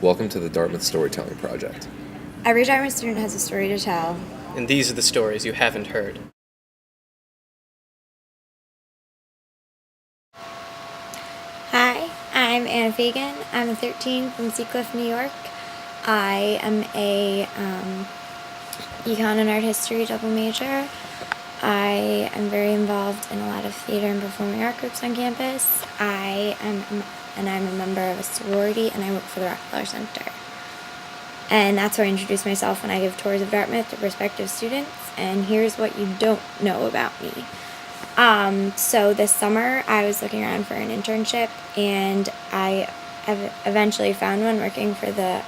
Welcome to the Dartmouth Storytelling Project. Every Dartmouth student has a story to tell. And these are the stories you haven't heard. Hi, I'm Anna Fagan. I'm 13 from Seacliff, New York. I am a econ and art history double major. I am very involved in a lot of theater and performing art groups on campus. I'm a member of a sorority, and I work for the Rockefeller Center. And that's where I introduce myself when I give tours of Dartmouth to prospective students. And here's what you don't know about me. So this summer I was looking around for an internship, and I eventually found one working for the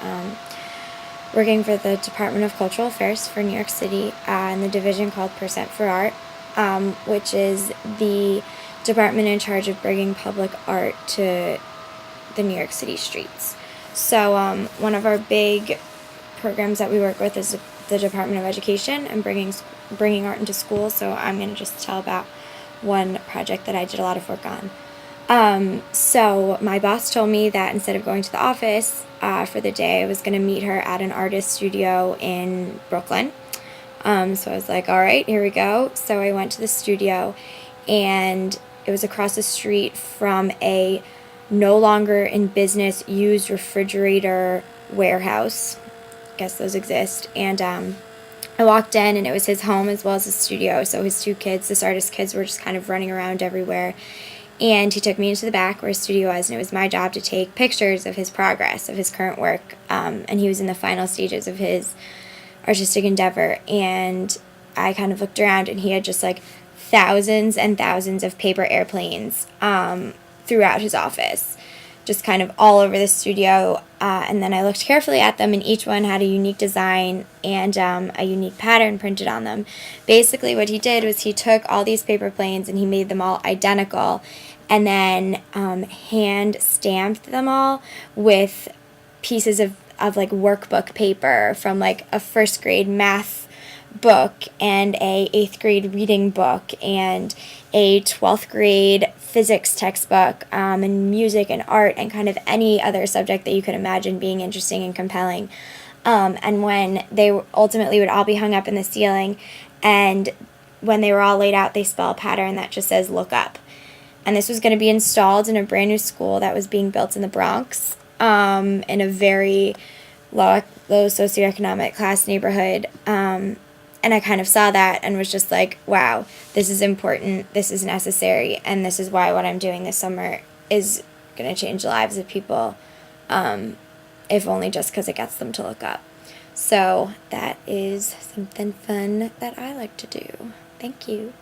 Department of Cultural Affairs for New York City in the division called Percent for Art, which is the department in charge of bringing public art to the New York City streets. So one of our big programs that we work with is the Department of Education and bringing art into schools. So I'm going to just tell about one project that I did a lot of work on. So my boss told me that instead of going to the office for the day, I was going to meet her at an artist studio in Brooklyn. So I was like, all right, here we go. So I went to the studio, and it was across the street from a no longer in business used refrigerator warehouse. I guess those exist. And I walked in, and it was his home as well as his studio. So his two kids, this artist's kids, were just kind of running around everywhere. And he took me into the back where his studio was, and it was my job to take pictures of his progress, of his current work. And he was in the final stages of his artistic endeavor. And I kind of looked around, and he had just like thousands and thousands of paper airplanes throughout his office, just kind of all over the studio. And then I looked carefully at them, and each one had a unique design and a unique pattern printed on them. Basically, what he did was he took all these paper planes and he made them all identical, and then hand stamped them all with pieces of like workbook paper from like a first grade math book and a 8th grade reading book and a 12th grade physics textbook, and music and art and kind of any other subject that you could imagine being interesting and compelling. And when they ultimately would all be hung up in the ceiling, and when they were all laid out, they spell a pattern that just says "look up." And this was going to be installed in a brand new school that was being built in the Bronx, in a very low socioeconomic class neighborhood. And I kind of saw that and was just like, wow, this is important, this is necessary, and this is why what I'm doing this summer is going to change the lives of people, if only just because it gets them to look up. So that is something fun that I like to do. Thank you.